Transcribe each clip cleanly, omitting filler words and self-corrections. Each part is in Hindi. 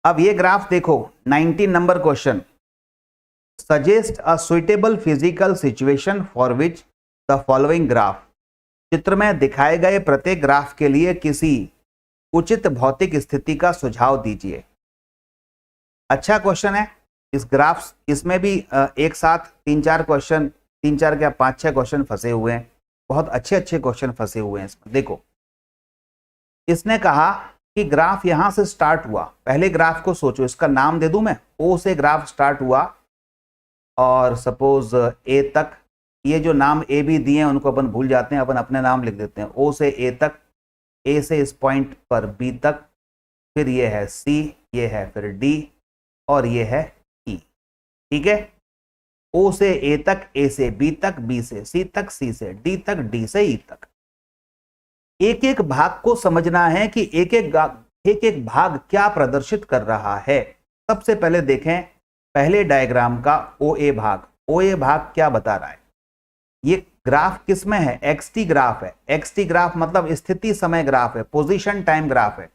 अब ये ग्राफ देखो, 19 number question, suggest a suitable physical situation for which the following graph, चित्र में दिखाए गए प्रत्येक ग्राफ के लिए किसी उचित भौतिक स्थिति का सुझाव दीजिए। अच्छा क्वेश्चन है। इस ग्राफ इसमें भी एक साथ तीन चार क्वेश्चन, तीन चार क्या पांच छह क्वेश्चन फंसे हुए हैं, बहुत अच्छे अच्छे क्वेश्चन फंसे हुए हैं इसमें। देखो, इसने कहा कि ग्राफ यहां से स्टार्ट हुआ, पहले ग्राफ को सोचो, इसका नाम दे दूं मैं, ओ से ग्राफ स्टार्ट हुआ और सपोज ए तक, ये जो नाम ए भी दिए हैं उनको अपन भूल जाते हैं, अपन अपने नाम लिख देते हैं, ओ से ए तक, ए से इस पॉइंट पर बी तक, फिर ये है सी, ये है फिर डी और ये है ई। ठीक है, ओ से ए तक, ए से बी तक, बी से सी तक, सी से डी तक, डी से ई तक। एक एक भाग को समझना है कि एक एक भाग क्या प्रदर्शित कर रहा है। सबसे पहले देखें पहले डायग्राम का ओ ए भाग। ओ ए भाग क्या बता रहा है? ये ग्राफ किस में है? एक्सटी ग्राफ है। एक्सटी ग्राफ मतलब स्थिति समय ग्राफ है, पोजीशन टाइम ग्राफ है।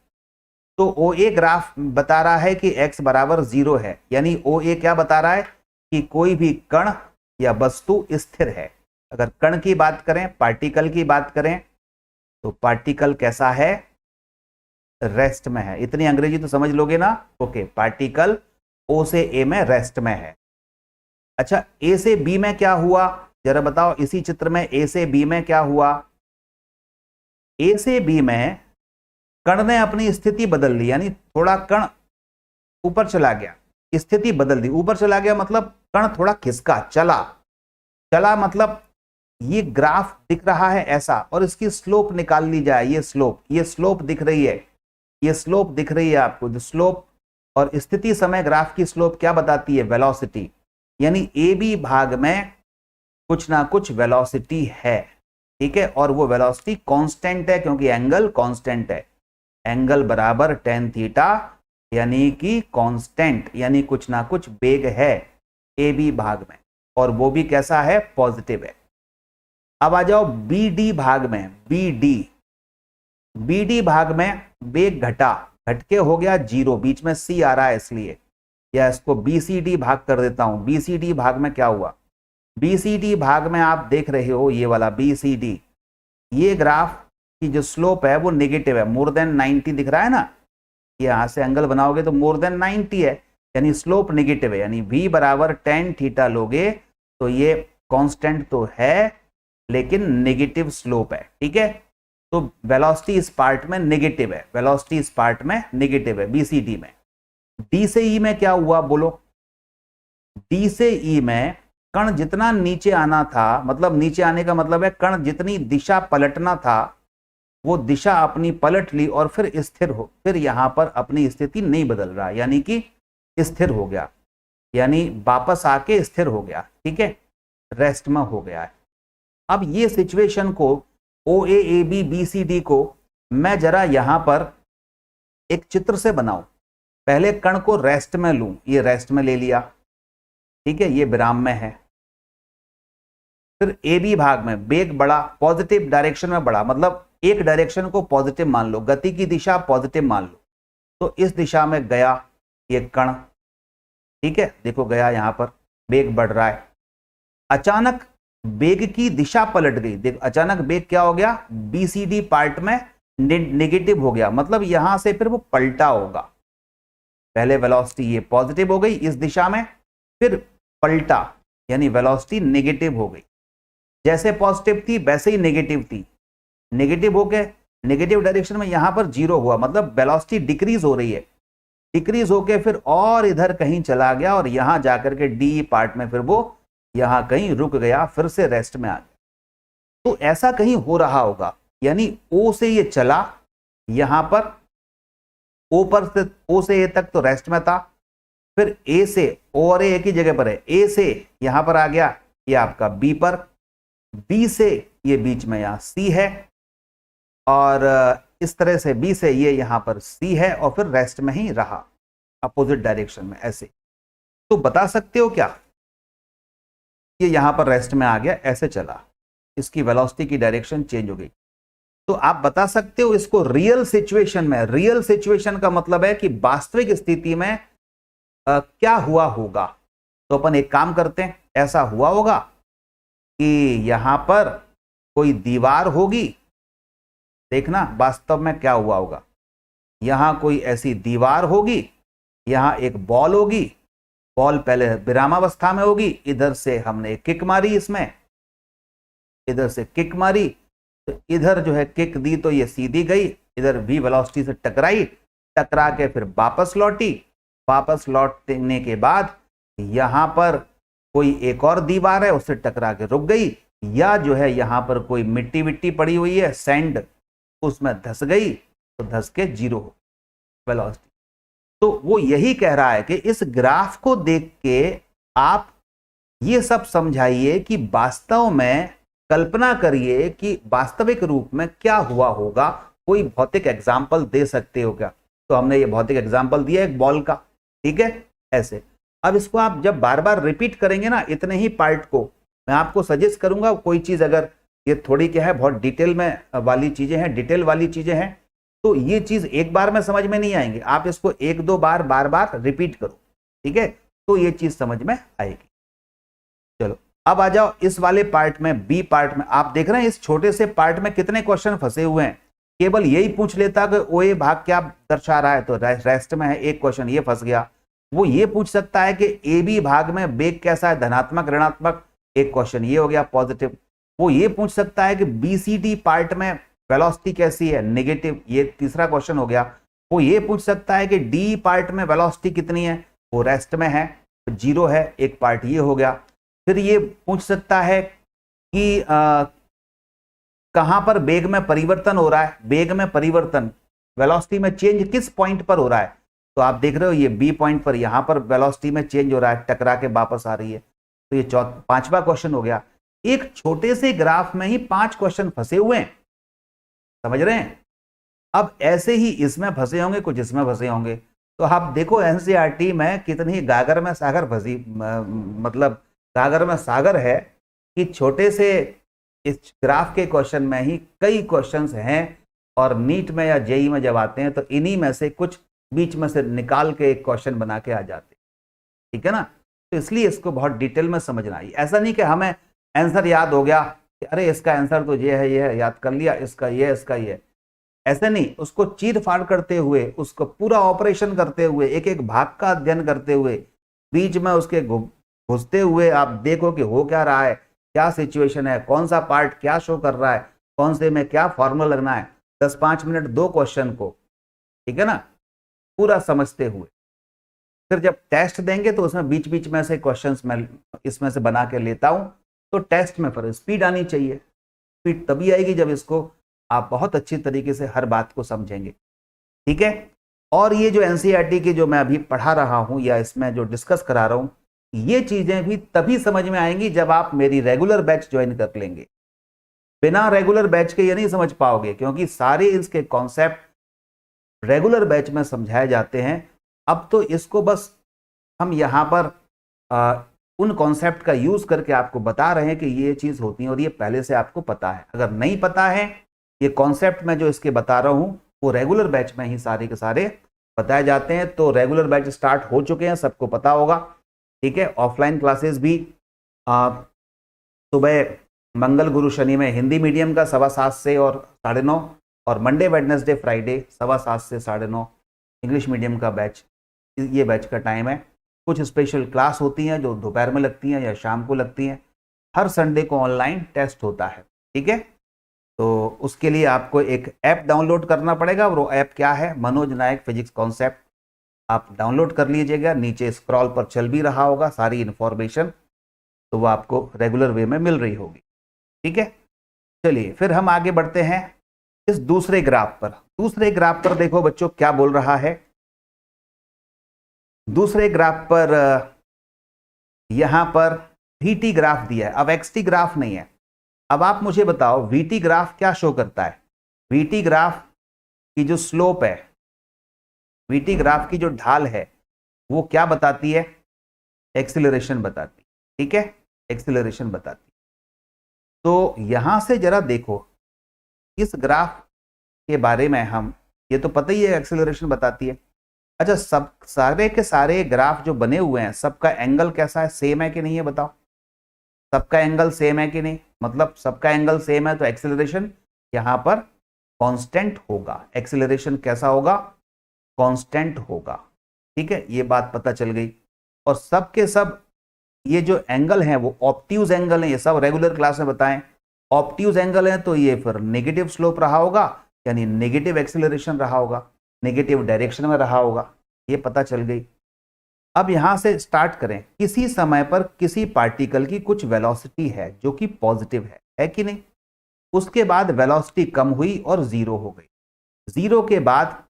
तो ओ ए ग्राफ बता रहा है कि x बराबर 0 है, यानी ओ ए क्या बता रहा है कि कोई भी कण या वस्तु स्थिर है। अगर कण की बात करें, पार्टिकल की बात करें, तो पार्टिकल कैसा है? रेस्ट में है। इतनी अंग्रेजी तो समझ लोगे ना? ओके, पार्टिकल ओ से ए में रेस्ट में है। अच्छा, ए से बी में क्या हुआ जरा बताओ, इसी चित्र में ए से बी में क्या हुआ? ए से बी में कण ने अपनी स्थिति बदल ली, यानी थोड़ा कण ऊपर चला गया, स्थिति बदल दी। ऊपर चला गया मतलब कण थोड़ा खिसका, चला। चला मतलब ये ग्राफ दिख रहा है ऐसा, और इसकी स्लोप निकाल ली जाए। ये स्लोप दिख रही है, ये स्लोप दिख रही है आपको। जो स्लोप और स्थिति समय ग्राफ की स्लोप क्या बताती है? वेलोसिटी। यानी ए बी भाग में कुछ ना कुछ वेलोसिटी है। ठीक है, और वो वेलोसिटी कांस्टेंट है क्योंकि एंगल कांस्टेंट है। एंगल बराबर tan थीटा, यानी कि कांस्टेंट, यानी कुछ ना कुछ वेग है ए बी भाग में, और वो भी कैसा है? पॉजिटिव है। अब आ जाओ बी डी भाग में। बी डी भाग में वेग घट के हो गया 0, बीच में सी आ रहा है इसलिए, या इसको बी सी डी भाग कर देता हूं। बी सी डी भाग में क्या हुआ? बी सी डी भाग में आप देख रहे हो ये वाला बी सी डी, ये ग्राफ की जो स्लोप है वो नेगेटिव है, मोर देन 90 दिख रहा है ना। यहां से एंगल बनाओगे तो मोर देन 90 है, यानी स्लोप नेगेटिव है। यानी v बराबर tan थीटा लोगे तो ये कांस्टेंट तो है लेकिन नेगेटिव स्लोप है। ठीक है, तो वेलोसिटी इस पार्ट में नेगेटिव है, वेलोसिटी इस पार्ट में नेगेटिव है बीसीडी में। डी से ई में क्या हुआ बोलो? डी से ई में कण जितना नीचे आना था, मतलब नीचे आने का मतलब है कण जितनी दिशा पलटना था वो दिशा अपनी पलट ली और फिर स्थिर हो, फिर यहां पर अपनी स्थिति नहीं बदल रहा, यानी कि स्थिर हो गया, यानी वापस आके स्थिर हो गया। ठीक है, रेस्ट में हो गया है। अब ये सिचुएशन को O A B B C D को मैं जरा यहां पर एक चित्र से बनाऊं। पहले कण को रेस्ट में लूं, ये रेस्ट में ले लिया। ठीक है, ये विराम में है। फिर ए बी भाग में वेग बढ़ा, पॉजिटिव डायरेक्शन में बढ़ा, मतलब एक डायरेक्शन को पॉजिटिव मान लो, गति की दिशा पॉजिटिव मान लो, तो इस दिशा में गया ये कण। ठीक है, देखो गया, यहां पर वेग बढ़ रहा है। अचानक वेग की दिशा पलट गई। देखो अचानक वेग क्या हो गया? बीसीडी पार्ट में नेगेटिव हो गया, मतलब यहां से फिर वो पलटा होगा। पहले वेलोसिटी ये पॉजिटिव हो गई इस दिशा में, फिर पलटा, यानी वेलोसिटी नेगेटिव हो गई। जैसे पॉजिटिव थी वैसे ही नेगेटिव थी, नेगेटिव होके नेगेटिव डायरेक्शन में यहां पर 0 हुआ, मतलब वेलोसिटी डिक्रीज हो रही है। डिक्रीज होके फिर और इधर कहीं चला गया और यहां जाकर के डी पार्ट में फिर वो यहां कहीं रुक गया, फिर से रेस्ट में आ गया। तो ऐसा कहीं हो रहा होगा, यानी ओ से ये चला यहां पर, ओ पर से ओ से ए तक तो रेस्ट में था, फिर ए से, ओ और ए एक ही जगह पर है, ए से यहां पर आ गया ये आपका बी पर, बी से ये बीच में यहां सी है, और इस तरह से बी से ये यहां पर सी है, और फिर रेस्ट में ही रहा अपोजिट डायरेक्शन में ऐसे। तो बता सकते हो क्या ये यहां पर रेस्ट में आ गया, ऐसे चला, इसकी वेलोसिटी की डायरेक्शन चेंज हो गई। तो आप बता सकते हो इसको रियल सिचुएशन में। रियल सिचुएशन का मतलब है कि वास्तविक स्थिति में क्या हुआ होगा। तो अपन एक काम करते हैं, ऐसा हुआ होगा कि यहां पर कोई दीवार होगी, देखना वास्तव में क्या हुआ होगा। यहां कोई ऐसी दीवार होगी, यहां एक बॉल होगी, बॉल पहले विरामावस्था में होगी, इधर से हमने किक मारी, इसमें इधर से किक मारी, तो इधर जो है किक दी तो ये सीधी गई, इधर v वेलोसिटी से टकराई, टकरा के फिर वापस लौटी, वापस लौटने के बाद यहां पर कोई एक और दीवार है, उससे टकरा के रुक गई, या जो है यहां पर कोई मिट्टी विट्टी पड़ी हुई है, सैंड, उसमें धस गई, तो धस के जीरो वेलोसिटी। तो वो यही कह रहा है कि इस ग्राफ को देख के आप ये सब समझाइए कि वास्तव में कल्पना करिए कि वास्तविक रूप में क्या हुआ होगा। कोई भौतिक एग्जाम्पल दे सकते हो क्या? तो हमने ये भौतिक एग्जाम्पल दिया एक बॉल का, ठीक है, ऐसे। अब इसको आप जब बार बार रिपीट करेंगे ना इतने ही पार्ट को, मैं आपको सजेस्ट करूंगा कोई चीज, अगर ये थोड़ी क्या है बहुत डिटेल में वाली चीजें हैं, डिटेल वाली चीजें हैं, तो ये चीज एक बार में समझ में नहीं आएंगे, आप इसको एक दो बार बार बार रिपीट करो, ठीक है, तो ये चीज समझ में आएगी। चलो अब आ जाओ इस वाले पार्ट में, बी पार्ट में। आप देख रहे हैं इस छोटे से पार्ट में कितने क्वेश्चन फंसे हुए हैं। केवल यही पूछ लेता कि ओए भाग क्या दर्शा रहा है, तो रेस्ट में है एक क्वेश्चन ये फंस गया। वो ये पूछ सकता है कि ए बी भाग में वेग कैसा है, धनात्मक ऋणात्मक, एक क्वेश्चन ये हो गया पॉजिटिव। वो ये पूछ सकता है कि बी सी डी पार्ट में वेलोसिटी कैसी है, नेगेटिव, ये तीसरा क्वेश्चन हो गया। वो ये पूछ सकता है कि डी पार्ट में वेलोसिटी कितनी है, वो रेस्ट में है, जीरो है, एक पार्ट ये हो गया। फिर ये पूछ सकता है कि कहां पर वेग में परिवर्तन हो रहा है, वेग में परिवर्तन, वेलोसिटी में चेंज किस पॉइंट पर हो रहा है। तो आप देख रहे हो ये बी पॉइंट पर यहां पर वेलोसिटी में चेंज हो रहा है, टकरा के वापस आ रही है। तो ये पांचवा क्वेश्चन हो गया। एक छोटे से ग्राफ में ही 5 क्वेश्चन फंसे हुए हैं, समझ रहे हैं। अब ऐसे ही इसमें फंसे होंगे, कुछ इसमें फंसे होंगे। तो आप देखो एनसीईआरटी में कितनी गागर में सागर फंसी, मतलब गागर में सागर है कि छोटे से इस ग्राफ के क्वेश्चन में ही कई क्वेश्चंस हैं, और नीट में या जेई में जब आते हैं तो इन्हीं में से कुछ बीच में से निकाल के एक क्वेश्चन बना के आ जाते, ठीक है ना। तो इसलिए इसको बहुत डिटेल में समझना है। ऐसा नहीं कि हमें आंसर याद हो गया कि अरे इसका आंसर तो ये है, याद कर लिया, इसका ये, इसका ये, ऐसे नहीं। उसको चीर फाड़ करते हुए, उसको पूरा ऑपरेशन करते हुए, एक एक भाग का अध्ययन करते हुए, बीच में उसके घुसते हुए आप देखो कि हो क्या रहा है, क्या सिचुएशन है, कौन सा पार्ट क्या शो कर रहा है, कौन से में क्या फॉर्मूला लगना है। 10-5 मिनट दो क्वेश्चन को, ठीक है ना, पूरा समझते हुए। फिर जब टेस्ट देंगे तो उसमें बीच बीच में से क्वेश्चंस मैं इसमें से बना के लेता हूं। तो टेस्ट में फिर स्पीड आनी चाहिए, स्पीड तभी आएगी जब इसको आप बहुत अच्छी तरीके से हर बात को समझेंगे, ठीक है। और ये जो एनसीईआरटी की जो मैं अभी पढ़ा रहा हूं या इसमें जो डिस्कस करा रहा हूं, ये चीजें भी तभी समझ में आएंगी जब आप मेरी रेगुलर बैच ज्वाइन कर लेंगे। बिना रेगुलर बैच के ये नहीं समझ पाओगे, क्योंकि सारे इसके कॉन्सेप्ट रेगुलर बैच में समझाए जाते हैं। अब तो इसको बस हम यहाँ पर उन कॉन्सेप्ट का यूज करके आपको बता रहे हैं कि ये चीज होती है, और ये पहले से आपको पता है। अगर नहीं पता है, ये कॉन्सेप्ट मैं जो इसके बता रहा हूँ वो रेगुलर बैच में ही सारे के सारे बताए जाते हैं। तो रेगुलर बैच स्टार्ट हो चुके हैं, सबको पता होगा, ठीक है। ऑफलाइन क्लासेस भी सुबह मंगल गुरु शनि में हिंदी मीडियम का 7:15 से और 9:30, और मंडे वेडनेसडे फ्राइडे 7:15 से 9:30 इंग्लिश मीडियम का बैच, ये बैच का टाइम है। कुछ स्पेशल क्लास होती हैं जो दोपहर में लगती हैं या शाम को लगती हैं। हर संडे को ऑनलाइन टेस्ट होता है, ठीक है। तो उसके लिए आपको एक ऐप डाउनलोड करना पड़ेगा, और वो ऐप क्या है, मनोज नायक फिजिक्स कॉन्सेप्ट। आप डाउनलोड कर लीजिएगा, नीचे स्क्रॉल पर चल भी रहा होगा सारी इंफॉर्मेशन, तो वो आपको रेगुलर वे में मिल रही होगी, ठीक है। चलिए फिर हम आगे बढ़ते हैं इस दूसरे ग्राफ पर। दूसरे ग्राफ पर देखो बच्चों क्या बोल रहा है। दूसरे ग्राफ पर यहां पर वीटी ग्राफ दिया है, अब एक्सटी ग्राफ नहीं है। अब आप मुझे बताओ वीटी ग्राफ क्या शो करता है। वीटी ग्राफ की जो स्लोप है, वीटी ग्राफ की जो ढाल है, वो क्या बताती है, एक्सीलरेशन बताती है, ठीक है, एक्सीलरेशन बताती है। तो यहां से जरा देखो, इस ग्राफ के बारे में हम, ये तो पता ही है एक्सेलरेशन बताती है। अच्छा, सब सारे के सारे ग्राफ जो बने हुए हैं सबका एंगल कैसा है, सेम है कि नहीं है बताओ। सबका एंगल सेम है कि नहीं, मतलब सबका एंगल सेम है तो एक्सेलरेशन यहां पर कांस्टेंट होगा। एक्सेलरेशन कैसा होगा, कांस्टेंट होगा। ठीक है, ये बात पता चल गई। और सब के सब ये जो एंगल है वो ऑब्ट्यूज एंगल है, ये सब रेगुलर क्लास में बताएं। ऑब्ट्यूज एंगल है तो ये फिर नेगेटिव स्लोप रहा होगा, यानी नेगेटिव एक्सेलरेशन रहा होगा, नेगेटिव डायरेक्शन में रहा होगा, ये पता चल गई। अब यहां से स्टार्ट करें। किसी समय पर किसी पार्टिकल की कुछ वेलोसिटी है जो कि पॉजिटिव है कि नहीं। उसके बाद वेलोसिटी कम हुई और जीरो हो गई। जीरो के बाद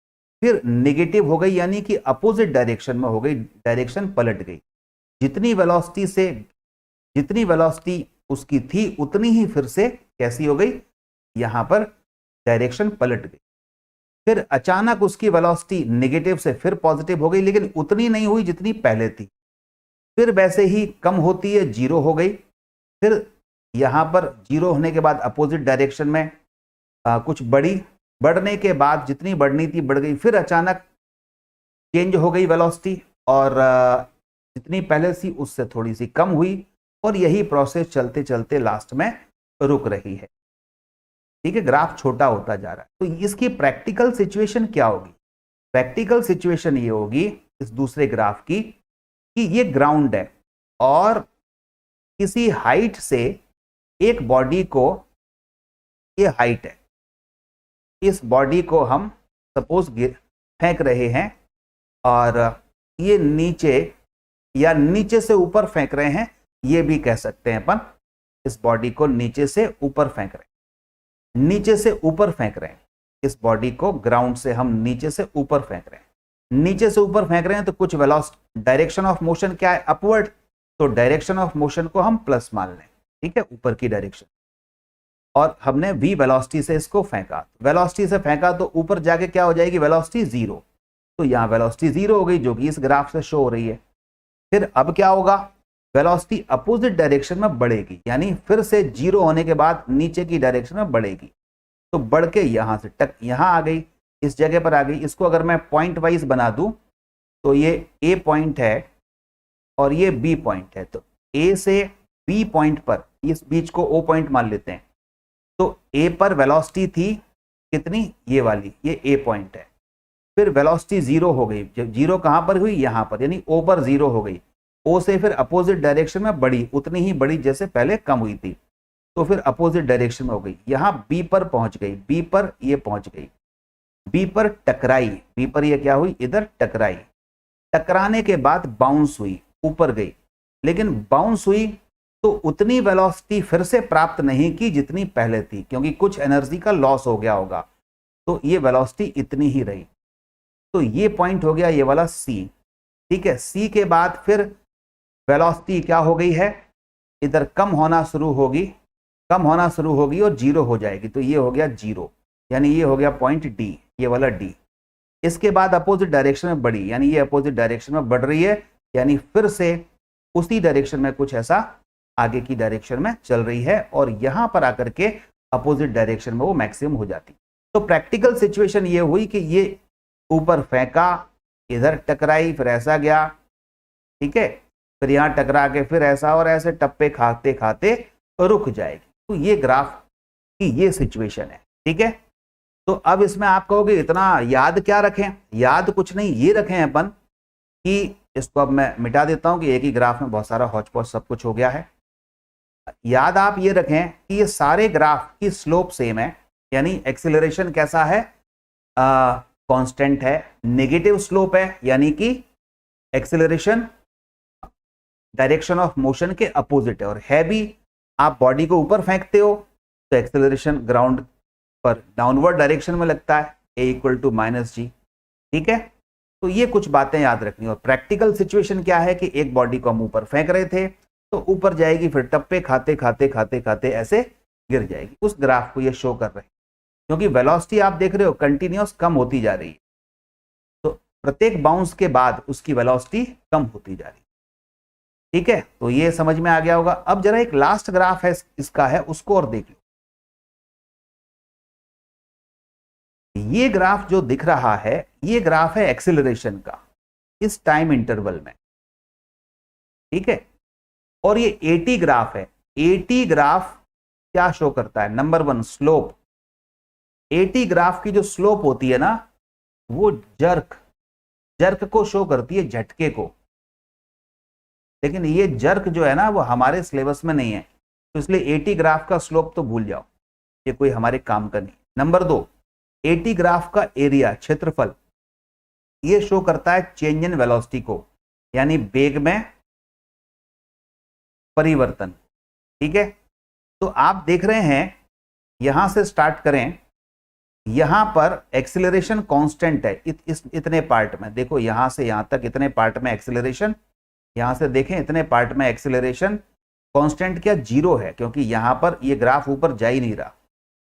फिर नेगेटिव हो गई, यानी कि अपोजिट डायरेक्शन में हो गई, डायरेक्शन पलट गई। जितनी वेलोसिटी उसकी थी उतनी ही फिर से कैसी हो गई, यहां पर डायरेक्शन पलट गई। फिर अचानक उसकी वेलोसिटी नेगेटिव से फिर पॉजिटिव हो गई, लेकिन उतनी नहीं हुई जितनी पहले थी। फिर वैसे ही कम होती है, जीरो हो गई। फिर यहां पर जीरो होने के बाद अपोजिट डायरेक्शन में कुछ बढ़ने के बाद जितनी बढ़नी थी बढ़ गई। फिर अचानक चेंज हो गई वेलोसिटी और जितनी पहले थी उससे थोड़ी सी कम हुई, और यही प्रोसेस चलते चलते लास्ट में रुक रही है। ठीक है, ग्राफ छोटा होता जा रहा है। तो इसकी प्रैक्टिकल सिचुएशन क्या होगी, प्रैक्टिकल सिचुएशन ये होगी इस दूसरे ग्राफ की कि ये ग्राउंड है और किसी हाइट से एक बॉडी को, ये हाइट है, इस बॉडी को हम सपोज फेंक रहे हैं और ये नीचे या नीचे से ऊपर फेंक रहे हैं, ये भी कह सकते हैं अपन। इस बॉडी को नीचे से ऊपर फेंक रहे हैं, नीचे से ऊपर फेंक रहे हैं। इस बॉडी को ग्राउंड से हम नीचे से ऊपर फेंक रहे हैं, नीचे से ऊपर फेंक रहे हैं तो कुछ वेलोसिटी, डायरेक्शन ऑफ मोशन क्या है, अपवर्ड। तो डायरेक्शन ऑफ मोशन को हम प्लस मान लें, ठीक है, ऊपर की डायरेक्शन। और हमने v वेलोसिटी से इसको फेंका, वेलोसिटी से फेंका तो ऊपर जाके क्या हो जाएगी, वेलोसिटी जीरो। तो यहां वेलोसिटी जीरो हो गई जो कि इस ग्राफ से शो हो रही है। फिर अब क्या होगा, वेलोसिटी अपोजिट डायरेक्शन में बढ़ेगी, यानी फिर से जीरो होने के बाद नीचे की डायरेक्शन में बढ़ेगी। तो बढ़ के यहां से टक यहां आ गई, इस जगह पर आ गई। इसको अगर मैं पॉइंट वाइज बना दूं तो ये ए पॉइंट है और ये बी पॉइंट है। तो ए से बी पॉइंट पर, इस बीच को ओ पॉइंट मान लेते हैं। तो ए पर वेलोसिटी थी कितनी, ये वाली, ये ए पॉइंट है। फिर वेलोसिटी जीरो हो गई, जब जीरो कहां पर हुई, यहां पर, यानी ओ पर जीरो हो गई। ओ से फिर अपोजिट डायरेक्शन में बढ़ी, उतनी ही बढ़ी जैसे पहले कम हुई थी, तो फिर अपोजिट डायरेक्शन में हो गई। यहां बी पर पहुंच गई, बी पर ये पहुंच गई, बी पर टकराई, बी पर ये क्या हुई, इधर टकराई। टकराने के बाद बाउंस हुई, ऊपर गई। लेकिन बाउंस हुई तो उतनी वेलोसिटी फिर से प्राप्त नहीं की जितनी पहले थी, क्योंकि कुछ एनर्जी का लॉस हो गया होगा। तो ये वेलोसिटी इतनी ही रही। तो ये पॉइंट हो गया ये वाला सी। ठीक है, सी के बाद फिर वेलोसिटी क्या हो गई है, इधर कम होना शुरू होगी, कम होना शुरू होगी और जीरो हो जाएगी। तो ये हो गया जीरो, यानी ये हो गया पॉइंट डी, ये वाला डी। इसके बाद अपोजिट डायरेक्शन में बढ़ी, यानी ये अपोजिट डायरेक्शन में बढ़ रही है, यानी फिर से उसी डायरेक्शन में कुछ ऐसा आगे की डायरेक्शन में चल रही है, और यहां पर आकर के अपोजिट डायरेक्शन में वो मैक्सिमम हो जाती। तो प्रैक्टिकल सिचुएशन ये हुई कि ये ऊपर फेंका, इधर टकराई, फिर ऐसा गया, ठीक है, फिर यहां टकरा के फिर ऐसा, और ऐसे टप्पे खाते खाते रुक जाएगी। तो ये ग्राफ की ये सिचुएशन है। ठीक है, तो अब इसमें आप कहोगे इतना याद क्या रखें, याद कुछ नहीं, ये रखें अपन कि इसको अब मैं मिटा देता हूं कि एक ही ग्राफ में बहुत सारा हौच पौच सब कुछ हो गया है। याद आप ये रखें कि ये सारे ग्राफ की स्लोप सेम है, यानी एक्सीलरेशन कैसा है, कांस्टेंट है। नेगेटिव स्लोप है, यानी कि एक्सीलरेशन डायरेक्शन ऑफ मोशन के अपोजिट है। और है भी, आप बॉडी को ऊपर फेंकते हो तो एक्सीलरेशन ग्राउंड पर डाउनवर्ड डायरेक्शन में लगता है, ए इक्वल टू माइनस जी। ठीक है, तो ये कुछ बातें याद रखनी। और प्रैक्टिकल सिचुएशन क्या है कि एक बॉडी को हम ऊपर फेंक रहे थे तो ऊपर जाएगी, फिर टप्पे खाते खाते खाते खाते ऐसे गिर जाएगी। उस ग्राफ को ये शो कर रहे हैं, क्योंकि वेलोसिटी आप देख रहे हो कंटिन्यूअस कम होती जा रही है। तो प्रत्येक बाउंस के बाद उसकी वेलोसिटी कम होती जा रही है। ठीक है, तो ये समझ में आ गया होगा। अब जरा एक लास्ट ग्राफ है इसका है, उसको और देख लो। ये ग्राफ जो दिख रहा है, ये ग्राफ है एक्सेलरेशन का इस टाइम इंटरवल में, ठीक है। और ये एटी ग्राफ है। एटी ग्राफ क्या शो करता है? Number one, slope. Eighty graph की जो स्लोप होती है ना, वो जर्क को शो करती है, झटके को। लेकिन ये जर्क जो है ना, वो हमारे सिलेबस में नहीं है, तो इसलिए एटी ग्राफ का स्लोप तो भूल जाओ, ये कोई हमारे काम का नहीं। नंबर दो, एटी ग्राफ का एरिया, क्षेत्रफल, ये शो करता है चेंज इन वेलोसिटी को, यानी वेग में परिवर्तन, ठीक है। तो आप देख रहे हैं, यहां से स्टार्ट करें, यहां पर एक्सीलरेशन कांस्टेंट है इतने पार्ट में। देखो यहां से यहां तक इतने पार्ट में एक्सीलरेशन, यहां से देखें इतने पार्ट में एक्सीलरेशन कांस्टेंट क्या? जीरो है, क्योंकि यहां पर ये ग्राफ ऊपर जा ही नहीं रहा,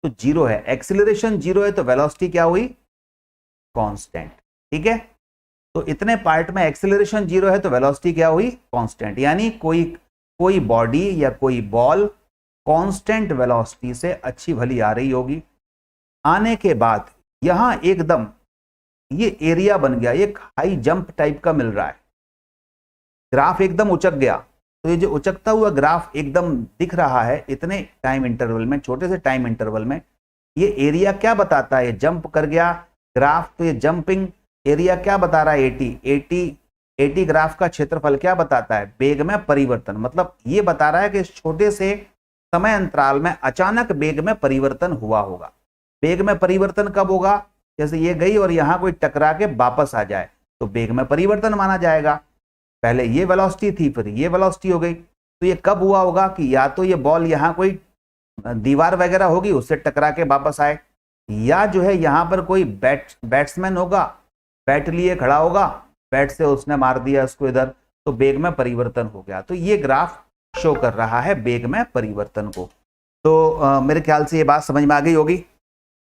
तो जीरो है। एक्सीलरेशन जीरो है तो वेलोसिटी क्या हुई? कांस्टेंट, ठीक है। तो इतने पार्ट में एक्सीलरेशन जीरो है तो वेलोसिटी क्या हुई? कांस्टेंट। यानी कोई बॉडी या कोई बॉल कांस्टेंट वेलोसिटी से अच्छी भली आ रही होगी। आने के बाद यहां एकदम ये एरिया बन गया, एक हाई जंप टाइप का मिल रहा है, ग्राफ एकदम उचक गया। तो ये जो उचकता हुआ ग्राफ एकदम दिख रहा है इतने टाइम इंटरवल में, छोटे से टाइम इंटरवल में, ये एरिया क्या बताता है? जंप कर गया ग्राफ, तो ये जंपिंग एरिया क्या बता रहा है? 80 ग्राफ का क्षेत्रफल क्या बताता है? वेग में परिवर्तन। मतलब ये बता रहा है कि इस छोटे से समय अंतराल में अचानक वेग में परिवर्तन हुआ होगा। वेग में परिवर्तन कब होगा? जैसे ये गई और यहां कोई टकरा के वापस आ जाए तो वेग में परिवर्तन माना जाएगा। पहले ये वेलोसिटी थी, फिर ये वेलोसिटी हो गई, तो ये कब हुआ होगा? कि या तो ये बॉल यहां कोई दीवार वगैरह होगी, उससे टकरा के वापस आए, या जो है यहां पर कोई बैट्समैन होगा, बैट लिए खड़ा होगा, बैट से उसने मार दिया उसको इधर, तो वेग में परिवर्तन हो गया। तो ये ग्राफ शो कर रहा है वेग में परिवर्तन को। तो मेरे ख्याल से ये बात समझ में आ गई होगी।